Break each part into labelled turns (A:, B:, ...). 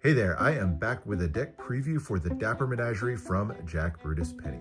A: Hey there, I am back with a deck preview for the Dapper Menagerie from Jack Brutus Penny.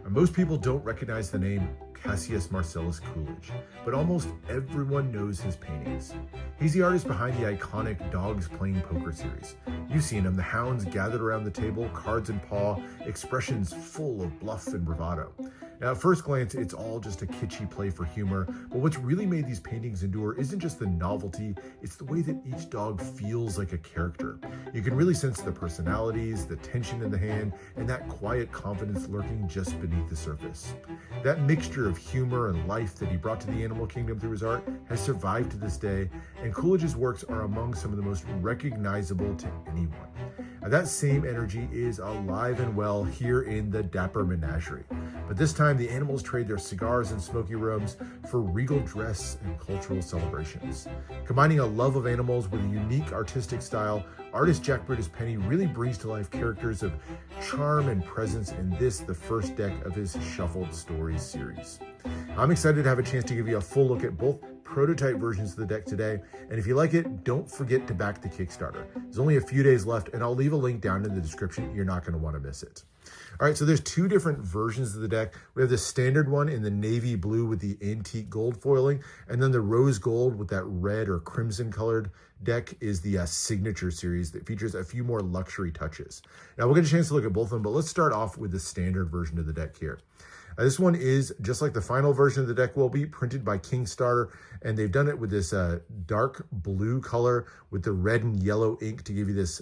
A: Most people don't recognize the name Cassius Marcellus Coolidge, but almost everyone knows his paintings. He's the artist behind the iconic Dogs Playing Poker series. You've seen him, the hounds gathered around the table, cards in paw, expressions full of bluff and bravado. Now, at first glance, it's all just a kitschy play for humor, but what's really made these paintings endure isn't just the novelty, it's the way that each dog feels like a character. You can really sense the personalities, the tension in the hand, and that quiet confidence lurking just beneath the surface. That mixture of humor and life that he brought to the animal kingdom through his art has survived to this day, and Coolidge's works are among some of the most recognizable to anyone. That same energy is alive and well here in the Dapper Menagerie. But this time, the animals trade their cigars and smoky rooms for regal dress and cultural celebrations. Combining a love of animals with a unique artistic style, artist Jack Brutus Penny really brings to life characters of charm and presence in this, the first deck of his Shuffled Stories series. I'm excited to have a chance to give you a full look at both prototype versions of the deck today, and if you like it, don't forget to back the Kickstarter. There's only a few days left, and I'll leave a link down in the description. You're not going to want to miss it. All right, so there's two different versions of the deck. We have the standard one in the navy blue with the antique gold foiling, and then the rose gold with that red or crimson colored deck is the signature series that features a few more luxury touches. Now we'll get a chance to look at both of them, but let's start off with the standard version of the deck here. This one is, just like the final version of the deck will be, printed by Kickstarter, and they've done it with this dark blue color with the red and yellow ink to give you this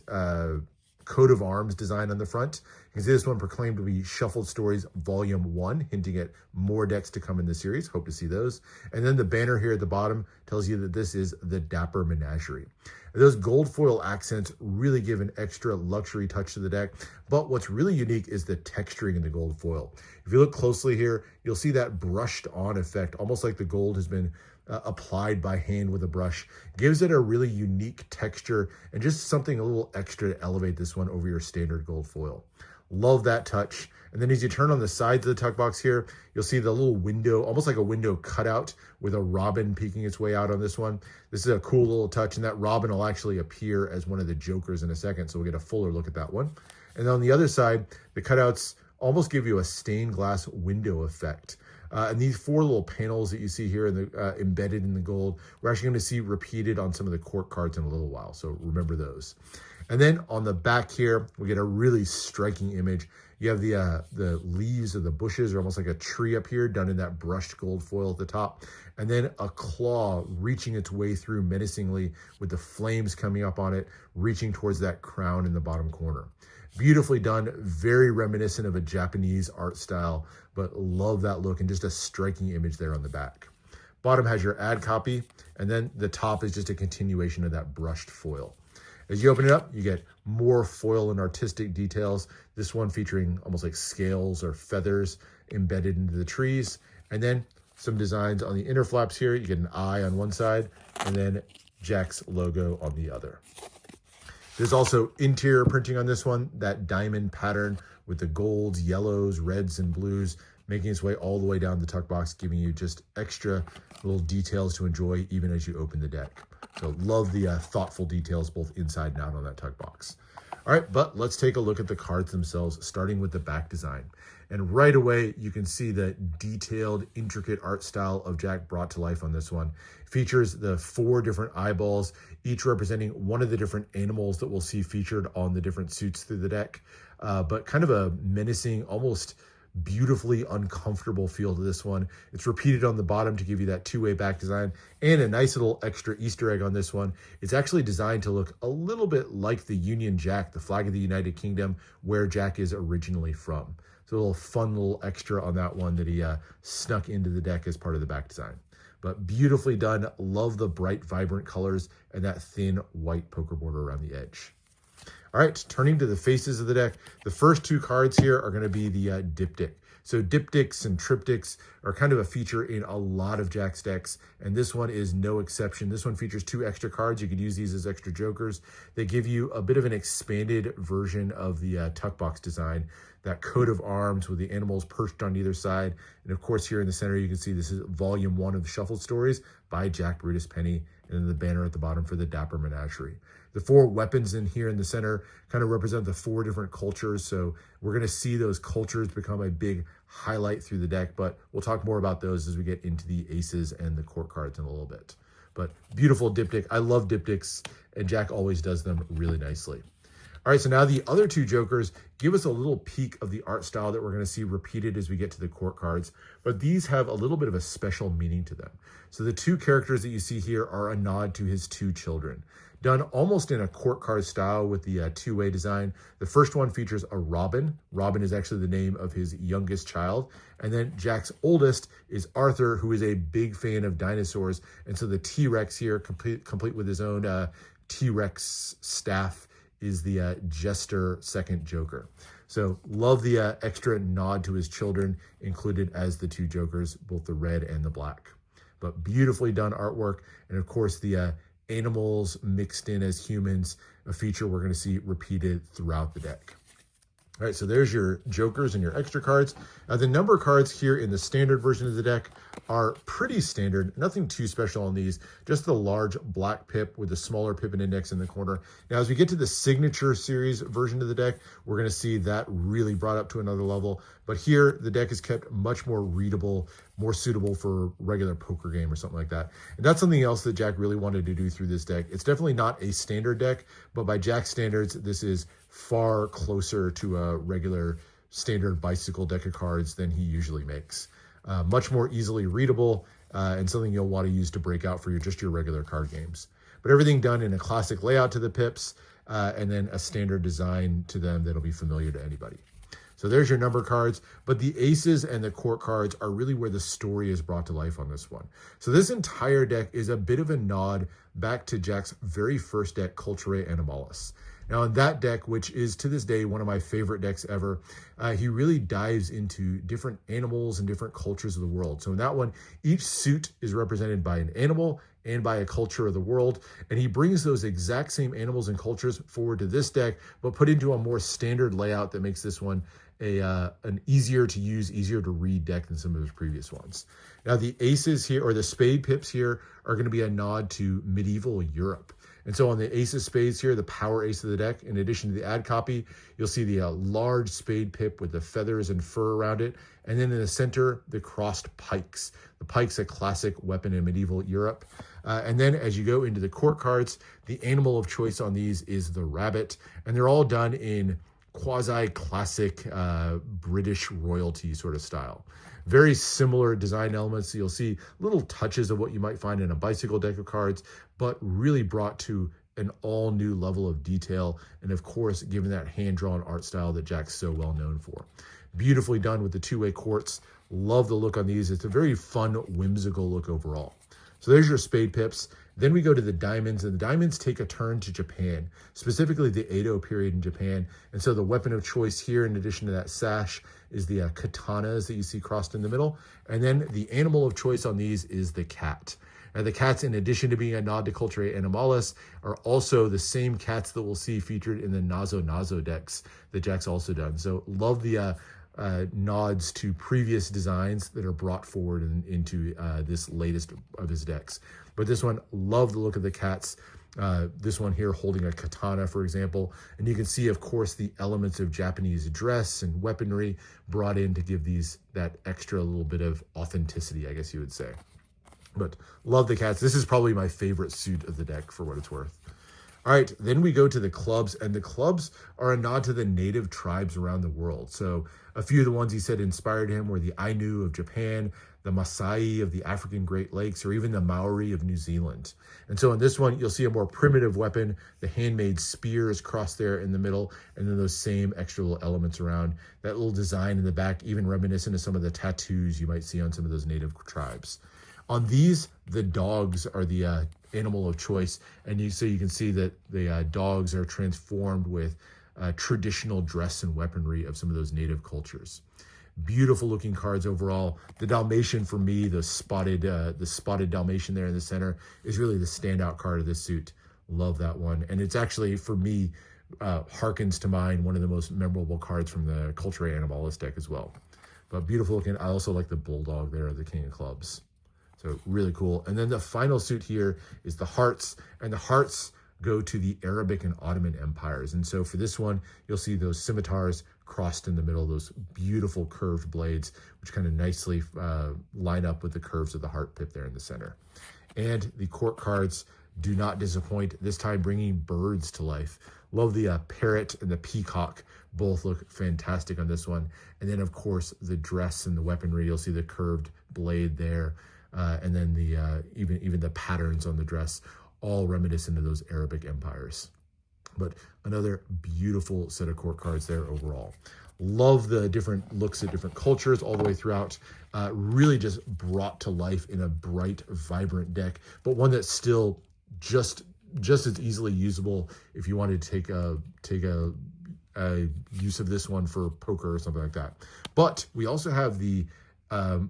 A: coat of arms design on the front. You can see this one proclaimed to be Shuffled Stories Volume 1, hinting at more decks to come in the series. Hope to see those. And then the banner here at the bottom tells you that this is the Dapper Menagerie. Those gold foil accents really give an extra luxury touch to the deck, but what's really unique is the texturing in the gold foil. If you look closely here, you'll see that brushed on effect, almost like the gold has been applied by hand with a brush. Gives it a really unique texture and just something a little extra to elevate this one over your standard gold foil. Love that touch. And then as you turn on the sides of the tuck box here, you'll see the little window, almost like a window cutout with a robin peeking its way out on this one. This is a cool little touch, and that robin will actually appear as one of the jokers in a second, so we'll get a fuller look at that one. And then on the other side, the cutouts almost give you a stained glass window effect. And these four little panels that you see here in the embedded in the gold, we're actually going to see repeated on some of the court cards in a little while, so remember those. And then on the back here, we get a really striking image. You have the leaves of the bushes, or almost like a tree up here, done in that brushed gold foil at the top. And then a claw reaching its way through menacingly with the flames coming up on it, reaching towards that crown in the bottom corner. Beautifully done, very reminiscent of a Japanese art style, but love that look and just a striking image there on the back. Bottom has your ad copy, and then the top is just a continuation of that brushed foil. As you open it up, you get more foil and artistic details. This one featuring almost like scales or feathers embedded into the trees. And then some designs on the inner flaps here. You get an eye on one side and then Jack's logo on the other. There's also interior printing on this one, that diamond pattern with the golds, yellows, reds, and blues making its way all the way down the tuck box, giving you just extra little details to enjoy even as you open the deck. So love the thoughtful details both inside and out on that tuck box. All right, but let's take a look at the cards themselves, starting with the back design. And right away, you can see the detailed, intricate art style of Jack brought to life on this one. It features the 4 different eyeballs, each representing one of the different animals that we'll see featured on the different suits through the deck, but kind of a menacing, almost beautifully uncomfortable feel to this one. It's repeated on the bottom to give you that two-way back design, and a nice little extra Easter egg on this one. It's actually designed to look a little bit like the Union Jack, the flag of the United Kingdom, where Jack is originally from. So a little fun little extra on that one that he snuck into the deck as part of the back design. But beautifully done. Love the bright, vibrant colors and that thin white poker border around the edge. All right, turning to the faces of the deck, the first 2 cards here are going to be the diptych. So diptychs and triptychs are kind of a feature in a lot of Jack's decks, and this one is no exception. This one features 2 extra cards. You could use these as extra jokers. They give you a bit of an expanded version of the tuck box design, that coat of arms with the animals perched on either side. And of course, here in the center, you can see this is volume 1 of the Shuffled Stories by Jack Brutus Penny, and then the banner at the bottom for the Dapper Menagerie. The 4 weapons in here in the center kind of represent the 4 different cultures. So we're going to see those cultures become a big highlight through the deck, but we'll talk more about those as we get into the aces and the court cards in a little bit. But beautiful diptych. I love diptychs, and Jack always does them really nicely. All right, so now the other 2 jokers give us a little peek of the art style that we're going to see repeated as we get to the court cards, but these have a little bit of a special meaning to them. So the 2 characters that you see here are a nod to his 2 children, done almost in a court card style with the two-way design. The first one features a robin. Robin is actually the name of his youngest child. And then Jack's oldest is Arthur, who is a big fan of dinosaurs. And so the T-Rex here, complete with his own T-Rex staff, is the Jester second Joker. So love the extra nod to his children included as the 2 jokers, both the red and the black. But beautifully done artwork. And of course, the animals mixed in as humans, a feature we're going to see repeated throughout the deck. All right, so there's your jokers and your extra cards. The number cards here in the standard version of the deck are pretty standard. Nothing too special on these, just the large black pip with the smaller pip and index in the corner. Now, as we get to the signature series version of the deck, we're going to see that really brought up to another level. But here, the deck is kept much more readable, more suitable for a regular poker game or something like that. And that's something else that Jack really wanted to do through this deck. It's definitely not a standard deck, but by Jack's standards, this is far closer to a regular standard bicycle deck of cards than he usually makes. Much more easily readable and something you'll want to use to break out for just your regular card games. But everything done in a classic layout to the pips and then a standard design to them that'll be familiar to anybody. So there's your number cards, but the aces and the court cards are really where the story is brought to life on this one. So this entire deck is a bit of a nod back to Jack's very first deck, Culturae Animalis. Now in that deck, which is to this day one of my favorite decks ever, he really dives into different animals and different cultures of the world. So in that one, each suit is represented by an animal and by a culture of the world, and he brings those exact same animals and cultures forward to this deck, but put into a more standard layout that makes this one an easier to use, easier to read deck than some of his previous ones. Now the aces here, or the spade pips here, are going to be a nod to medieval Europe. And so on the ace of spades here, the power ace of the deck, in addition to the ad copy, you'll see the large spade pip with the feathers and fur around it. And then in the center, the crossed pikes. The pike's a classic weapon in medieval Europe. And then as you go into the court cards, the animal of choice on these is the rabbit. And they're all done in quasi-classic British royalty sort of style. Very similar design elements. You'll see little touches of what you might find in a bicycle deck of cards, but really brought to an all new level of detail. And of course, given that hand-drawn art style that Jack's so well known for. Beautifully done with the two-way quartz. Love the look on these. It's a very fun, whimsical look overall. So there's your spade pips. Then we go to the diamonds, and the diamonds take a turn to Japan, specifically the Edo period in Japan. And so the weapon of choice here, in addition to that sash, is the katanas that you see crossed in the middle. And then the animal of choice on these is the cat. And the cats, in addition to being a nod to Culturae Animalis, are also the same cats that we'll see featured in the Nazo decks that Jack's also done. So love the nods to previous designs that are brought forward into this latest of his decks. But this one, love the look of the cats. This one here holding a katana, for example. And you can see, of course, the elements of Japanese dress and weaponry brought in to give these that extra little bit of authenticity, I guess you would say. But love the cats. This is probably my favorite suit of the deck for what it's worth. All right, then we go to the clubs, and the clubs are a nod to the native tribes around the world. So a few of the ones he said inspired him were the Ainu of Japan, the Maasai of the African Great Lakes, or even the Maori of New Zealand. And so in this one, you'll see a more primitive weapon. The handmade spear is crossed there in the middle, and then those same extra little elements around. That little design in the back, even reminiscent of some of the tattoos you might see on some of those native tribes. On these, the dogs are the animal of choice, and so you can see that the dogs are transformed with traditional dress and weaponry of some of those native cultures. Beautiful looking cards overall. The Dalmatian for me, the spotted Dalmatian there in the center is really the standout card of this suit. Love that one. And it's actually, for me, harkens to mind one of the most memorable cards from the Culture Animalis deck as well. But beautiful looking. I also like the Bulldog there, the King of Clubs. So really cool. And then the final suit here is the Hearts, and the Hearts go to the Arabic and Ottoman empires. And so for this one, you'll see those scimitars crossed in the middle, those beautiful curved blades, which kind of nicely line up with the curves of the heart pip there in the center. And the court cards do not disappoint, this time bringing birds to life. Love the parrot and the peacock. Both look fantastic on this one. And then, of course, the dress and the weaponry. You'll see the curved blade there. And then the even the patterns on the dress, all reminiscent of those Arabic empires. But another beautiful set of court cards there overall. Love the different looks at different cultures all the way throughout. Really just brought to life in a bright, vibrant deck, but one that's still just as easily usable if you wanted to take a use of this one for poker or something like that. But we also have the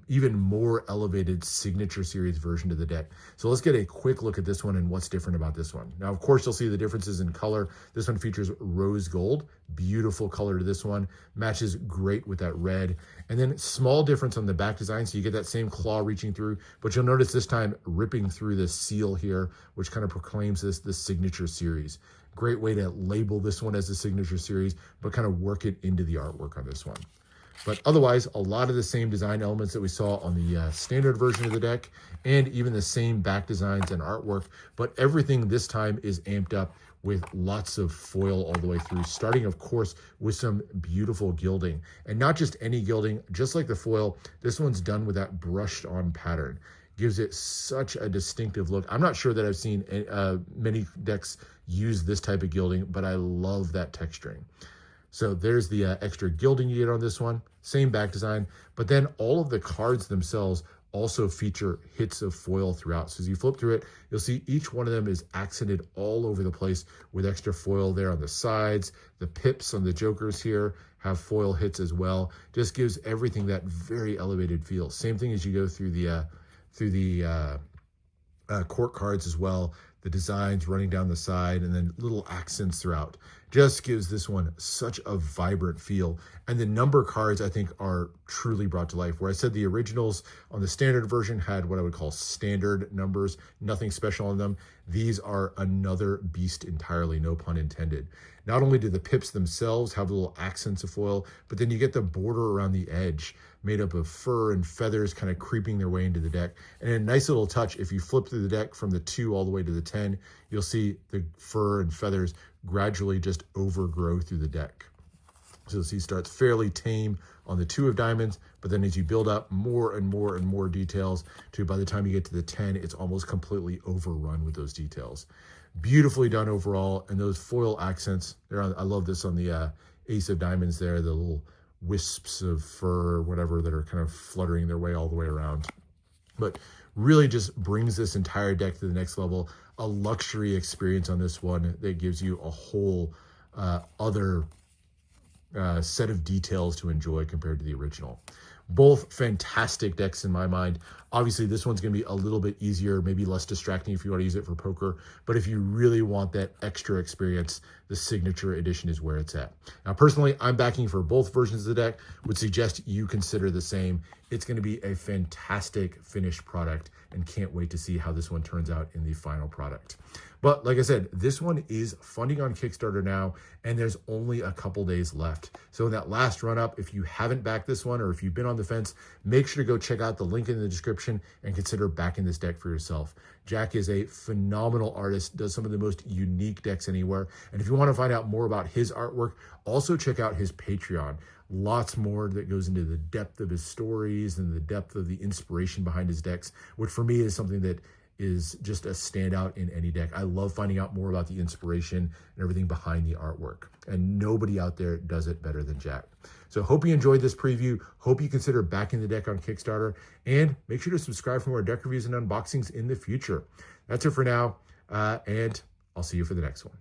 A: even more elevated signature series version of the deck. So let's get a quick look at this one and what's different about this one. Now, of course, you'll see the differences in color. This one features rose gold, beautiful color to this one, matches great with that red. And then small difference on the back design. So you get that same claw reaching through, but you'll notice this time ripping through the seal here, which kind of proclaims this signature series. Great way to label this one as a signature series, but kind of work it into the artwork on this one. But otherwise, a lot of the same design elements that we saw on the standard version of the deck, and even the same back designs and artwork, but everything this time is amped up with lots of foil all the way through, starting, of course, with some beautiful gilding. And not just any gilding, just like the foil, this one's done with that brushed on pattern. Gives it such a distinctive look. I'm not sure that I've seen many decks use this type of gilding, but I love that texturing. So there's the extra gilding you get on this one, same back design, but then all of the cards themselves also feature hits of foil throughout. So as you flip through it, you'll see each one of them is accented all over the place with extra foil there on the sides. The pips on the jokers here have foil hits as well. Just gives everything that very elevated feel. Same thing as you go through the court cards as well. The designs running down the side and then little accents throughout. Just gives this one such a vibrant feel. And the number cards, I think, are truly brought to life. Where I said the originals on the standard version had what I would call standard numbers, nothing special on them. These are another beast entirely, no pun intended. Not only do the pips themselves have little accents of foil, but then you get the border around the edge made up of fur and feathers kind of creeping their way into the deck. And a nice little touch, if you flip through the deck from the 2 all the way to the 10, you'll see the fur and feathers gradually just overgrow through the deck. So you'll see it starts fairly tame on the 2 of diamonds, but then as you build up more and more and more details to by the time you get to the 10, it's almost completely overrun with those details. Beautifully done overall. And those foil accents, I love this on the ace of diamonds there, the little wisps of fur or whatever that are kind of fluttering their way all the way around. But really just brings this entire deck to the next level. A luxury experience on this one that gives you a whole other set of details to enjoy compared to the original. Both fantastic decks in my mind. Obviously, this one's going to be a little bit easier, maybe less distracting if you want to use it for poker. But if you really want that extra experience, the signature edition is where it's at. Now, personally, I'm backing for both versions of the deck. Would suggest you consider the same. It's going to be a fantastic finished product and can't wait to see how this one turns out in the final product. But like I said, this one is funding on Kickstarter now, and there's only a couple days left. So in that last run up, if you haven't backed this one or if you've been on the fence, make sure to go check out the link in the description and consider backing this deck for yourself. Jack is a phenomenal artist, does some of the most unique decks anywhere. And if you want to find out more about his artwork, also check out his Patreon. Lots more that goes into the depth of his stories and the depth of the inspiration behind his decks, which for me is something that is just a standout in any deck. I love finding out more about the inspiration and everything behind the artwork. And nobody out there does it better than Jack. So hope you enjoyed this preview. Hope you consider backing the deck on Kickstarter. And make sure to subscribe for more deck reviews and unboxings in the future. That's it for now. And I'll see you for the next one.